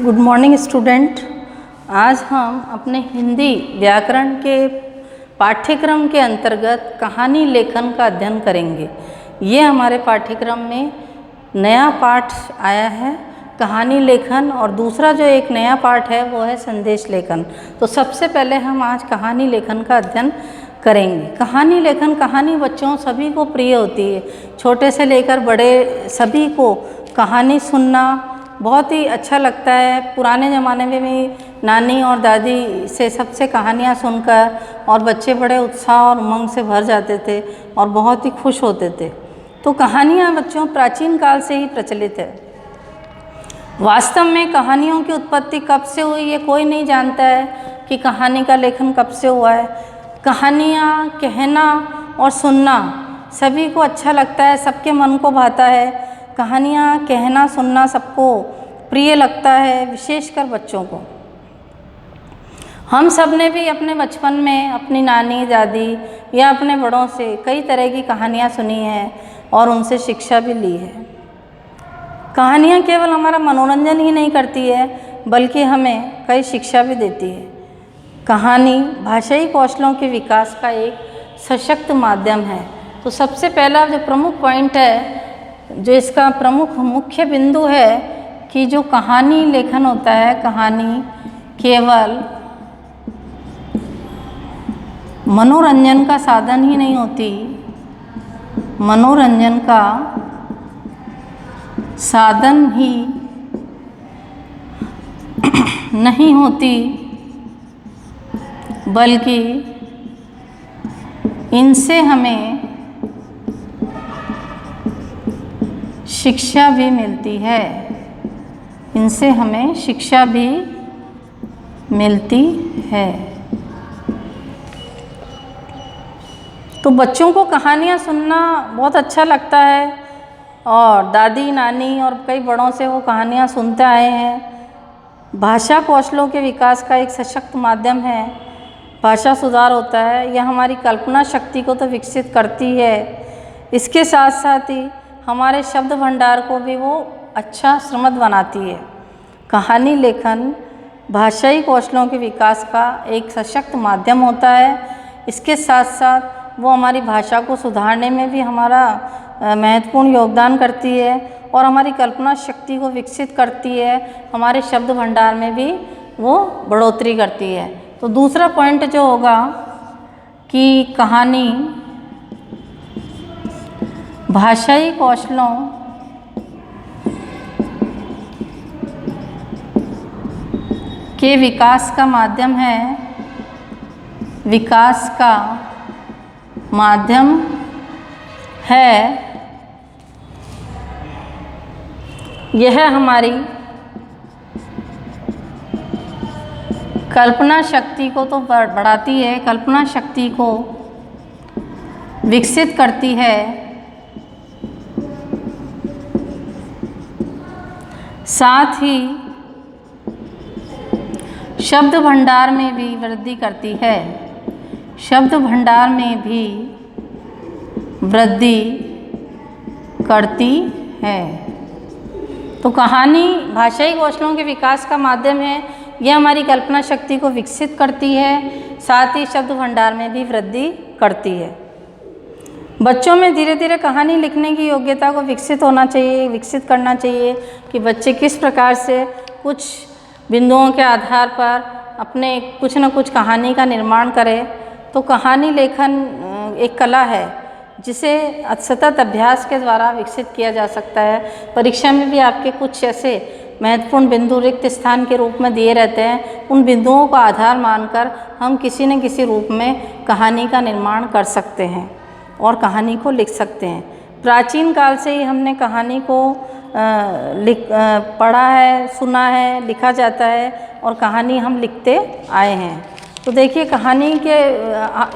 Good morning student. आज हम अपने हिंदी व्याकरण के पाठ्यक्रम के अंतर्गत कहानी लेखन का अध्ययन करेंगे। ये हमारे पाठ्यक्रम में नया पाठ आया है, कहानी लेखन, और दूसरा जो एक नया पाठ है वो है संदेश लेखन। तो सबसे पहले हम आज कहानी लेखन का अध्ययन करेंगे। कहानी लेखन, कहानी बच्चों सभी को प्रिय होती है। छोटे से लेकर बड़े सभी को कहानी सुनना बहुत ही अच्छा लगता है। पुराने ज़माने में भी नानी और दादी से सबसे कहानियाँ सुनकर और बच्चे बड़े उत्साह और उमंग से भर जाते थे और बहुत ही खुश होते थे। तो कहानियाँ बच्चों प्राचीन काल से ही प्रचलित है। वास्तव में कहानियों की उत्पत्ति कब से हुई ये कोई नहीं जानता है कि कहानी का लेखन कब से हुआ है। कहानियाँ कहना और सुनना सभी को अच्छा लगता है, सबके मन को भाता है। कहानियाँ कहना सुनना सबको प्रिय लगता है, विशेषकर बच्चों को। हम सब ने भी अपने बचपन में अपनी नानी दादी या अपने बड़ों से कई तरह की कहानियाँ सुनी हैं और उनसे शिक्षा भी ली है। कहानियाँ केवल हमारा मनोरंजन ही नहीं करती है बल्कि हमें कई शिक्षा भी देती है। कहानी भाषाई कौशलों के विकास का एक सशक्त माध्यम है। तो सबसे पहला जो प्रमुख पॉइंट है, जो इसका प्रमुख मुख्य बिंदु है कि जो कहानी लेखन होता है, कहानी केवल मनोरंजन का साधन ही नहीं होती, मनोरंजन का साधन ही नहीं होती बल्कि इनसे हमें शिक्षा भी मिलती है। इनसे हमें शिक्षा भी मिलती है। तो बच्चों को कहानियाँ सुनना बहुत अच्छा लगता है और दादी नानी और कई बड़ों से वो कहानियाँ सुनते आए हैं। भाषा कौशलों के विकास का एक सशक्त माध्यम है। भाषा सुधार होता है, यह हमारी कल्पना शक्ति को तो विकसित करती है, इसके साथ साथ ही हमारे शब्द भंडार को भी वो अच्छा समृद्ध बनाती है। कहानी लेखन भाषाई कौशलों के विकास का एक सशक्त माध्यम होता है। इसके साथ साथ वो हमारी भाषा को सुधारने में भी हमारा महत्वपूर्ण योगदान करती है और हमारी कल्पना शक्ति को विकसित करती है। हमारे शब्द भंडार में भी वो बढ़ोतरी करती है। तो दूसरा पॉइंट जो होगा कि कहानी भाषाई कौशलों के विकास का माध्यम है, विकास का माध्यम है। यह हमारी कल्पना शक्ति को तो बढ़ाती है, कल्पना शक्ति को विकसित करती है, साथ ही शब्द भंडार में भी वृद्धि करती है। शब्द भंडार में भी वृद्धि करती है। तो कहानी भाषाई कौशलों के विकास का माध्यम है। यह हमारी कल्पना शक्ति को विकसित करती है, साथ ही शब्द भंडार में भी वृद्धि करती है। बच्चों में धीरे धीरे कहानी लिखने की योग्यता को विकसित करना चाहिए कि बच्चे किस प्रकार से कुछ बिंदुओं के आधार पर अपने कुछ न कुछ कहानी का निर्माण करें। तो कहानी लेखन एक कला है जिसे सतत अभ्यास के द्वारा विकसित किया जा सकता है। परीक्षा में भी आपके कुछ ऐसे महत्वपूर्ण बिंदु रिक्त स्थान के रूप में दिए रहते हैं। उन बिंदुओं को आधार मानकर हम किसी न किसी रूप में कहानी का निर्माण कर सकते हैं और कहानी को लिख सकते हैं। प्राचीन काल से ही हमने कहानी को पढ़ा है, सुना है, लिखा जाता है और कहानी हम लिखते आए हैं। तो देखिए कहानी के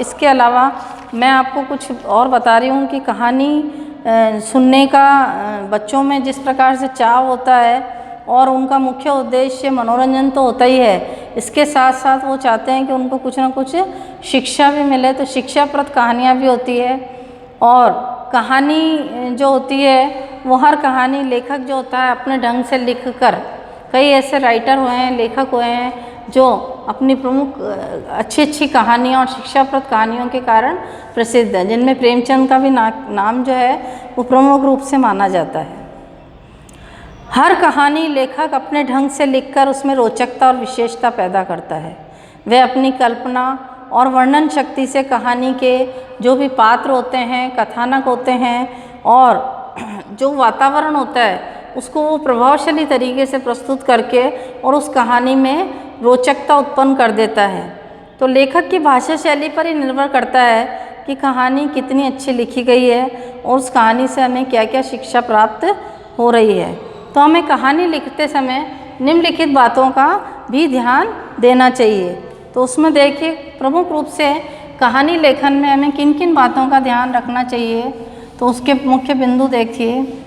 इसके अलावा मैं आपको कुछ और बता रही हूँ कि कहानी सुनने का बच्चों में जिस प्रकार से चाव होता है और उनका मुख्य उद्देश्य मनोरंजन तो होता ही है, इसके साथ साथ वो चाहते हैं कि उनको कुछ ना कुछ शिक्षा भी मिले। तो शिक्षाप्रद कहानियाँ भी होती है और कहानी जो होती है वो हर कहानी लेखक जो होता है अपने ढंग से लिख कर कई ऐसे राइटर हुए हैं, लेखक हुए हैं जो अपनी प्रमुख अच्छी अच्छी कहानियाँ और शिक्षाप्रद कहानियों के कारण प्रसिद्ध हैं, जिनमें प्रेमचंद का भी नाम जो है वो प्रमुख रूप से माना जाता है। हर कहानी लेखक अपने ढंग से लिखकर उसमें रोचकता और विशेषता पैदा करता है। वह अपनी कल्पना और वर्णन शक्ति से कहानी के जो भी पात्र होते हैं, कथानक होते हैं और जो वातावरण होता है उसको वो प्रभावशाली तरीके से प्रस्तुत करके और उस कहानी में रोचकता उत्पन्न कर देता है। तो लेखक की भाषा शैली पर ही निर्भर करता है कि कहानी कितनी अच्छी लिखी गई है और उस कहानी से हमें क्या क्या शिक्षा प्राप्त हो रही है। तो हमें कहानी लिखते समय निम्नलिखित बातों का भी ध्यान देना चाहिए। तो उसमें देखिए प्रमुख रूप से कहानी लेखन में हमें किन किन बातों का ध्यान रखना चाहिए, तो उसके मुख्य बिंदु देखिए।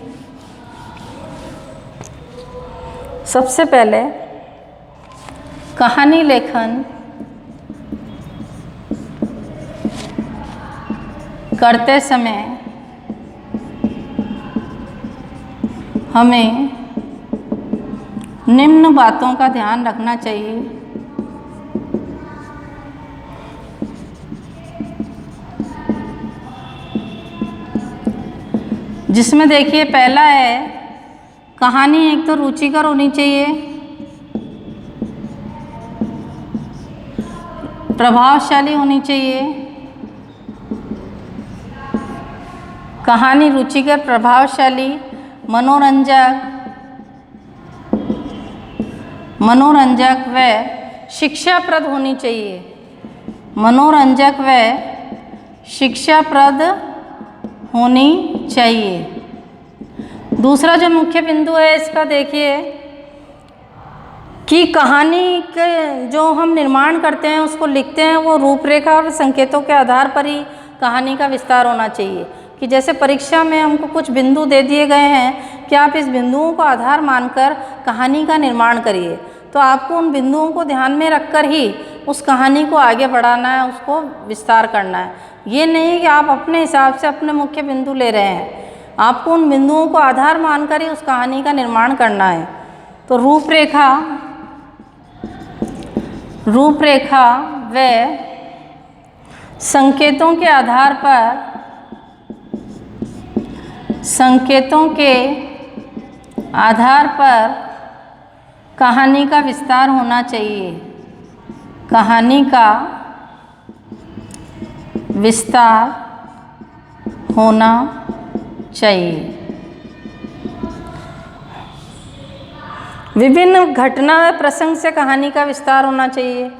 सबसे पहले कहानी लेखन करते समय हमें निम्न बातों का ध्यान रखना चाहिए। जिसमें देखिए पहला है, कहानी एक तो रुचिकर होनी चाहिए, प्रभावशाली होनी चाहिए। कहानी रुचिकर, प्रभावशाली, मनोरंजक व शिक्षाप्रद होनी चाहिए। मनोरंजक व शिक्षाप्रद होनी चाहिए। दूसरा जो मुख्य बिंदु है इसका देखिए कि कहानी के जो हम निर्माण करते हैं, उसको लिखते हैं, वो रूपरेखा और संकेतों के आधार पर ही कहानी का विस्तार होना चाहिए। कि जैसे परीक्षा में हमको कुछ बिंदु दे दिए गए हैं कि आप इस बिंदुओं को आधार मानकर कहानी का निर्माण करिए, तो आपको उन बिंदुओं को ध्यान में रखकर ही उस कहानी को आगे बढ़ाना है, उसको विस्तार करना है। ये नहीं कि आप अपने हिसाब से अपने मुख्य बिंदु ले रहे हैं, आपको उन बिंदुओं को आधार मानकर ही उस कहानी का निर्माण करना है। तो रूपरेखा व संकेतों के आधार पर कहानी का विस्तार होना चाहिए। कहानी का विस्तार होना चाहिए। विभिन्न घटना व प्रसंग से कहानी का विस्तार होना चाहिए।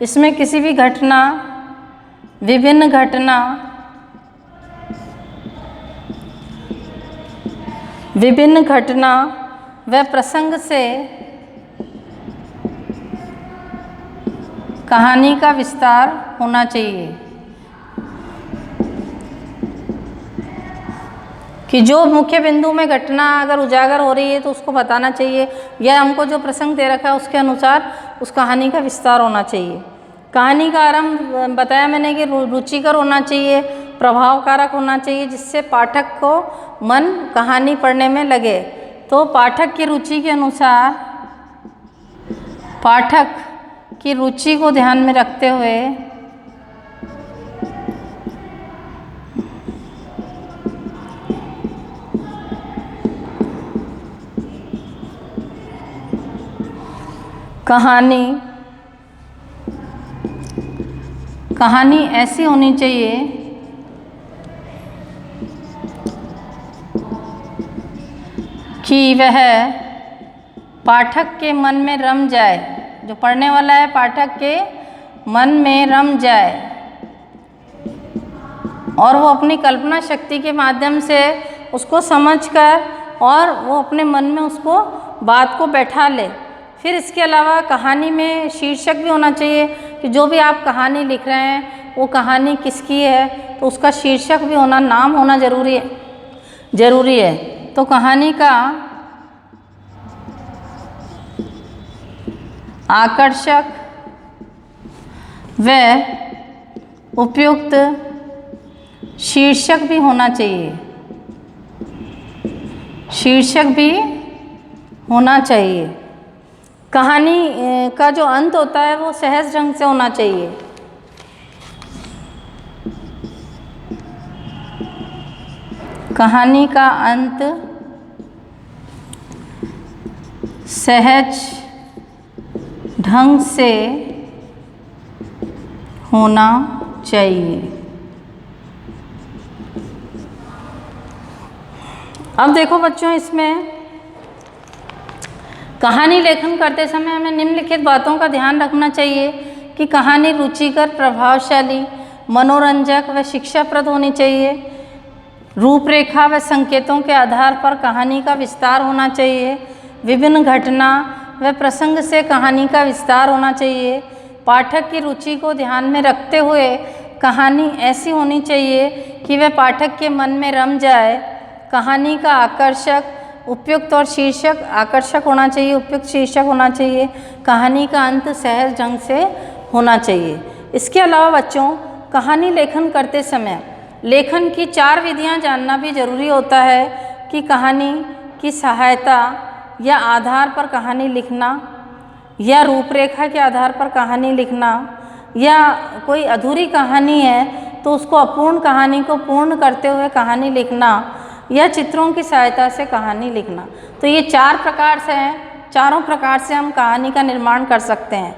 इसमें किसी भी विभिन्न घटना व प्रसंग से कहानी का विस्तार होना चाहिए। कि जो मुख्य बिंदु में घटना अगर उजागर हो रही है तो उसको बताना चाहिए, या हमको जो प्रसंग दे रखा है उसके अनुसार उस कहानी का विस्तार होना चाहिए। कहानी का आरंभ बताया मैंने कि रुचिकर होना चाहिए, प्रभावकारक होना चाहिए, जिससे पाठक को मन कहानी पढ़ने में लगे। तो पाठक की रुचि के अनुसार, पाठक की रुचि को ध्यान में रखते हुए कहानी ऐसी होनी चाहिए कि वह पाठक के मन में रम जाए। जो पढ़ने वाला है पाठक के मन में रम जाए और वो अपनी कल्पना शक्ति के माध्यम से उसको समझकर और वो अपने मन में उसको बात को बैठा ले। फिर इसके अलावा कहानी में शीर्षक भी होना चाहिए कि जो भी आप कहानी लिख रहे हैं वो कहानी किसकी है, तो उसका शीर्षक भी होना, नाम होना जरूरी है। तो कहानी का आकर्षक व उपयुक्त शीर्षक भी होना चाहिए। शीर्षक भी होना चाहिए। कहानी का जो अंत होता है वो सहज ढंग से होना चाहिए। कहानी का अंत सहज ढंग से होना चाहिए। अब देखो बच्चों, इसमें कहानी लेखन करते समय हमें निम्नलिखित बातों का ध्यान रखना चाहिए कि कहानी रुचिकर, प्रभावशाली, मनोरंजक व शिक्षाप्रद होनी चाहिए। रूपरेखा व संकेतों के आधार पर कहानी का विस्तार होना चाहिए। विभिन्न घटना व प्रसंग से कहानी का विस्तार होना चाहिए। पाठक की रुचि को ध्यान में रखते हुए कहानी ऐसी होनी चाहिए कि वह पाठक के मन में रम जाए। कहानी का आकर्षक, उपयुक्त और शीर्षक आकर्षक होना चाहिए, उपयुक्त शीर्षक होना चाहिए। कहानी का अंत सहज ढंग से होना चाहिए। इसके अलावा बच्चों, कहानी लेखन करते समय लेखन की 4 विधियां जानना भी ज़रूरी होता है कि कहानी की सहायता या आधार पर कहानी लिखना, या रूपरेखा के आधार पर कहानी लिखना, या कोई अधूरी कहानी है तो उसको अपूर्ण कहानी को पूर्ण करते हुए कहानी लिखना, या चित्रों की सहायता से कहानी लिखना। तो ये 4 प्रकार से हैं। चारों प्रकार से हम कहानी का निर्माण कर सकते हैं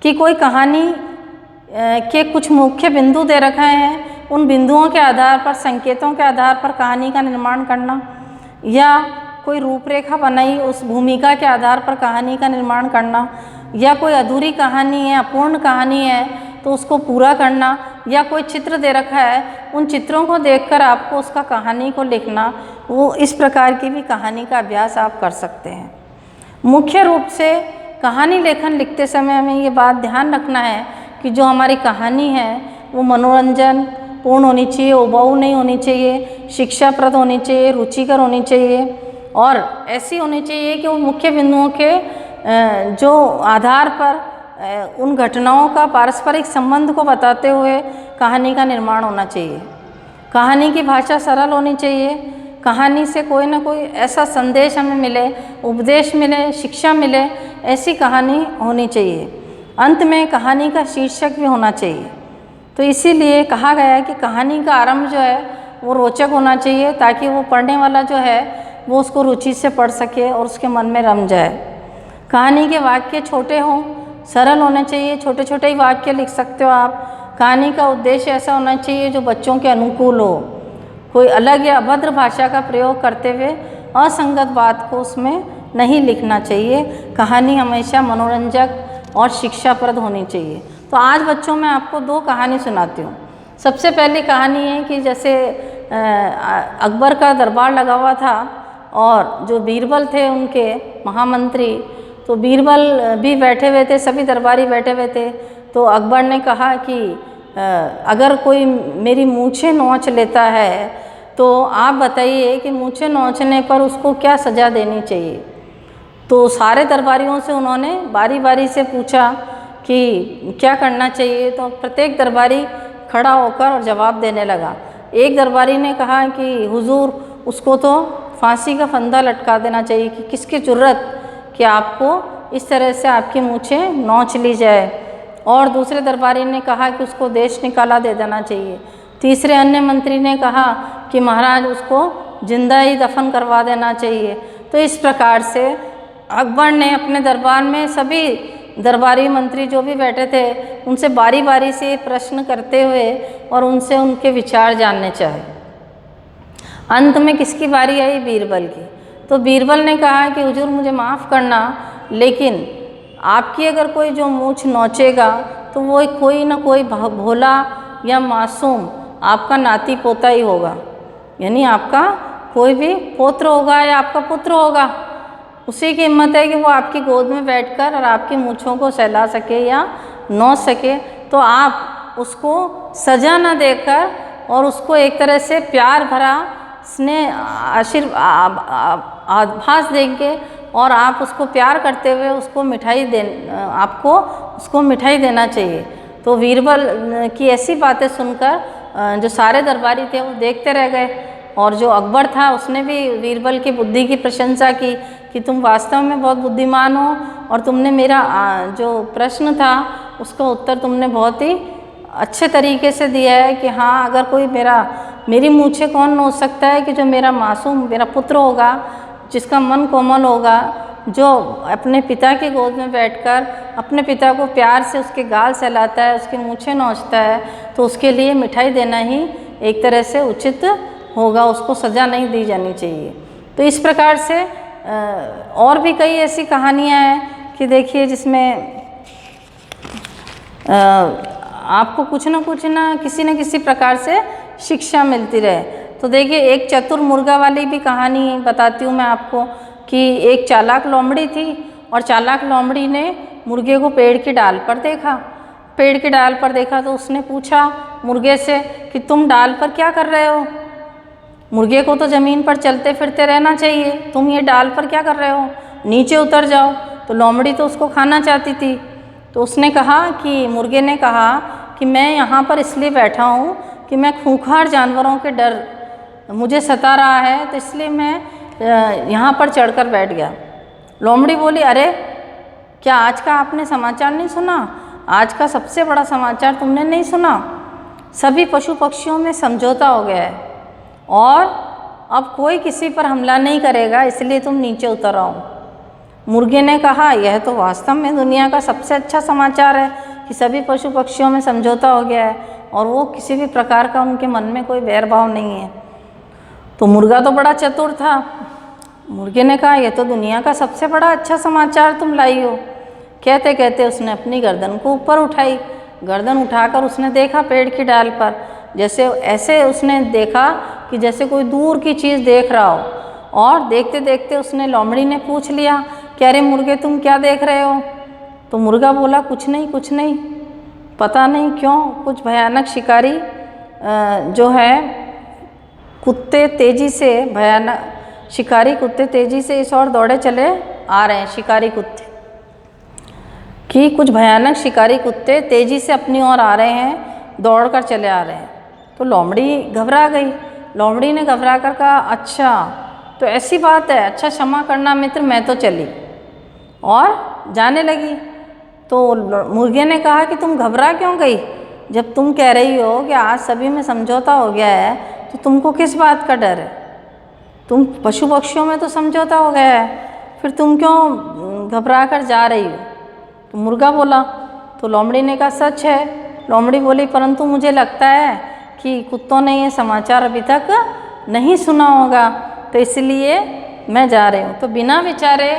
कि कोई कहानी के कुछ मुख्य बिंदु दे रखे हैं, उन बिंदुओं के आधार पर, संकेतों के आधार पर कहानी का निर्माण करना, या कोई रूपरेखा बनाई उस भूमिका के आधार पर कहानी का निर्माण करना, या कोई अधूरी कहानी है, अपूर्ण कहानी है तो उसको पूरा करना, या कोई चित्र दे रखा है उन चित्रों को देखकर आपको उसका कहानी को लिखना। वो इस प्रकार की भी कहानी का अभ्यास आप कर सकते हैं। मुख्य रूप से कहानी लेखन लिखते समय हमें ये बात ध्यान रखना है कि जो हमारी कहानी है वो मनोरंजन पूर्ण होनी चाहिए, उबाऊ नहीं होनी चाहिए, शिक्षाप्रद होनी चाहिए, रुचिकर होनी चाहिए, और ऐसी होनी चाहिए कि वो मुख्य बिंदुओं के जो आधार पर उन घटनाओं का पारस्परिक संबंध को बताते हुए कहानी का निर्माण होना चाहिए। कहानी की भाषा सरल होनी चाहिए। कहानी से कोई ना कोई ऐसा संदेश हमें मिले, उपदेश मिले, शिक्षा मिले, ऐसी कहानी होनी चाहिए। अंत में कहानी का शीर्षक भी होना चाहिए। तो इसीलिए कहा गया है कि कहानी का आरंभ जो है वो रोचक होना चाहिए, ताकि वो पढ़ने वाला जो है वो उसको रुचि से पढ़ सके और उसके मन में रम जाए। कहानी के वाक्य छोटे हों, सरल होने चाहिए, छोटे छोटे ही वाक्य लिख सकते हो आप। कहानी का उद्देश्य ऐसा होना चाहिए जो बच्चों के अनुकूल हो। कोई अलग या अभद्र भाषा का प्रयोग करते हुए असंगत बात को उसमें नहीं लिखना चाहिए। कहानी हमेशा मनोरंजक और शिक्षाप्रद होनी चाहिए। तो आज बच्चों मैं आपको 2 कहानी सुनाती हूँ। सबसे पहली कहानी है कि जैसे अकबर का दरबार लगा हुआ था और जो बीरबल थे उनके महामंत्री, तो बीरबल भी बैठे हुए थे, सभी दरबारी बैठे हुए थे। तो अकबर ने कहा कि अगर कोई मेरी मूंछें नोच लेता है तो आप बताइए कि मूंछें नोचने पर उसको क्या सज़ा देनी चाहिए। तो सारे दरबारियों से उन्होंने बारी बारी से पूछा कि क्या करना चाहिए। तो प्रत्येक दरबारी खड़ा होकर और जवाब देने लगा। एक दरबारी ने कहा कि हुजूर, उसको तो फांसी का फंदा लटका देना चाहिए, कि किसकी जुर्रत कि आपको इस तरह से आपकी मूंछें नोच ली जाए। और दूसरे दरबारी ने कहा कि उसको देश निकाला दे देना चाहिए। तीसरे अन्य मंत्री ने कहा कि महाराज उसको जिंदा ही दफन करवा देना चाहिए। तो इस प्रकार से अकबर ने अपने दरबार में सभी दरबारी मंत्री जो भी बैठे थे उनसे बारी बारी से प्रश्न करते हुए और उनसे उनके विचार जानने चाहे। अंत में किसकी बारी आई? बीरबल की। तो बीरबल ने कहा कि हुजूर मुझे माफ़ करना, लेकिन आपकी अगर कोई जो मूंछ नोचेगा तो वो कोई ना कोई भोला या मासूम आपका नाती पोता ही होगा, यानी आपका कोई भी पौत्र होगा या आपका पुत्र होगा। उसी की हिम्मत है कि वो आपकी गोद में बैठकर और आपकी मूँछों को सहला सके या नोच सके। तो आप उसको सज़ा न देकर और उसको एक तरह से प्यार भरा स्नेह आभास देंगे और आप उसको प्यार करते हुए उसको आपको उसको मिठाई देना चाहिए। तो बीरबल की ऐसी बातें सुनकर जो सारे दरबारी थे वो देखते रह गए, और जो अकबर था उसने भी बीरबल की बुद्धि की प्रशंसा की कि तुम वास्तव में बहुत बुद्धिमान हो और तुमने मेरा जो प्रश्न था उसका उत्तर तुमने बहुत ही अच्छे तरीके से दिया है कि हाँ, अगर कोई मेरी मूछें कौन नोच सकता है कि जो मेरा मासूम मेरा पुत्र होगा, जिसका मन कोमल होगा, जो अपने पिता की गोद में बैठकर अपने पिता को प्यार से उसके गाल सहलाता है, उसकी मूछें नोचता है, तो उसके लिए मिठाई देना ही एक तरह से उचित होगा, उसको सज़ा नहीं दी जानी चाहिए। तो इस प्रकार से और भी कई ऐसी कहानियाँ हैं कि देखिए जिसमें आपको कुछ ना किसी न किसी प्रकार से शिक्षा मिलती रहे। तो देखिए एक चतुर मुर्गा वाली भी कहानी बताती हूँ मैं आपको कि एक चालाक लोमड़ी थी और चालाक लोमड़ी ने मुर्गे को पेड़ की डाल पर देखा। पेड़ की डाल पर देखा तो उसने पूछा मुर्गे से कि तुम डाल पर क्या कर रहे हो? मुर्गे को तो ज़मीन पर चलते फिरते रहना चाहिए, तुम ये डाल पर क्या कर रहे हो? नीचे उतर जाओ। तो लोमड़ी तो उसको खाना चाहती थी। तो उसने कहा कि मुर्गे ने कहा कि मैं यहाँ पर इसलिए बैठा हूँ कि मैं खूंखार जानवरों के डर मुझे सता रहा है, तो इसलिए मैं यहाँ पर चढ़कर बैठ गया। लोमड़ी बोली, अरे क्या आज का आपने समाचार नहीं सुना? आज का सबसे बड़ा समाचार तुमने नहीं सुना? सभी पशु पक्षियों में समझौता हो गया है और अब कोई किसी पर हमला नहीं करेगा, इसलिए तुम नीचे उतर आओ। मुर्गे ने कहा, यह तो वास्तव में दुनिया का सबसे अच्छा समाचार है कि सभी पशु पक्षियों में समझौता हो गया है और वो किसी भी प्रकार का उनके मन में कोई बैरभाव नहीं है। तो मुर्गा तो बड़ा चतुर था। मुर्गे ने कहा, यह तो दुनिया का सबसे बड़ा अच्छा समाचार तुम लाई हो। कहते कहते उसने अपनी गर्दन को ऊपर उठाई। गर्दन उठाकर उसने देखा पेड़ की डाल पर, जैसे ऐसे उसने देखा कि जैसे कोई दूर की चीज़ देख रहा हो। और देखते देखते उसने लोमड़ी ने पूछ लिया कि अरे मुर्गे तुम क्या देख रहे हो? तो मुर्गा बोला, कुछ नहीं, पता नहीं क्यों कुछ भयानक शिकारी जो है कुत्ते तेज़ी से शिकारी कुत्ते तेज़ी से इस ओर दौड़े चले आ रहे हैं। शिकारी कुत्ते कि कुछ भयानक शिकारी कुत्ते तेज़ी से अपनी ओर आ रहे हैं, दौड़कर चले आ रहे हैं। तो लोमड़ी घबरा गई। लोमड़ी ने घबरा कर कहा, अच्छा तो ऐसी बात है, अच्छा क्षमा करना मित्र, मैं तो चली, और जाने लगी। तो मुर्गे ने कहा कि तुम घबरा क्यों गई? जब तुम कह रही हो कि आज सभी में समझौता हो गया है तो तुमको किस बात का डर है? तुम पशु पक्षियों में तो समझौता हो गया है, फिर तुम क्यों घबरा कर जा रही हो? तो मुर्गा बोला। तो लोमड़ी ने कहा, सच है। लोमड़ी बोली, परंतु मुझे लगता है कि कुत्तों ने ये समाचार अभी तक नहीं सुना होगा, तो इसलिए मैं जा रही हूँ। तो बिना विचारे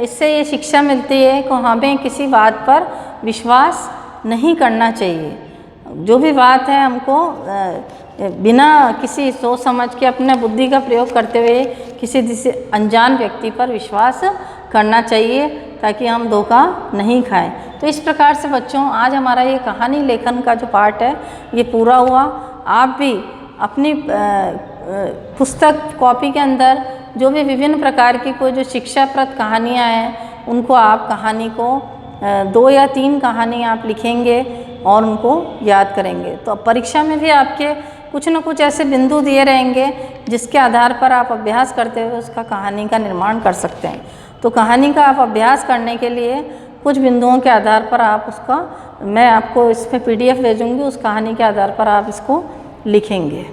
इससे ये शिक्षा मिलती है कि हमें किसी बात पर विश्वास नहीं करना चाहिए। जो भी बात है हमको बिना किसी सोच समझ के अपने बुद्धि का प्रयोग करते हुए किसी अनजान व्यक्ति पर विश्वास करना चाहिए, ताकि हम धोखा नहीं खाएं। तो इस प्रकार से बच्चों, आज हमारा ये कहानी लेखन का जो पार्ट है ये पूरा हुआ। आप भी अपनी पुस्तक कॉपी के अंदर जो भी विभिन्न प्रकार की कोई जो शिक्षाप्रद कहानियाँ हैं उनको आप कहानी को 2 या 3 कहानी आप लिखेंगे और उनको याद करेंगे। तो परीक्षा में भी आपके कुछ न कुछ ऐसे बिंदु दिए रहेंगे जिसके आधार पर आप अभ्यास करते हुए उसका कहानी का निर्माण कर सकते हैं। तो कहानी का आप अभ्यास करने के लिए कुछ बिंदुओं के आधार पर आप उसका, मैं आपको इस पर PDF भेजूँगी, उस कहानी के आधार पर आप इसको लिखेंगे।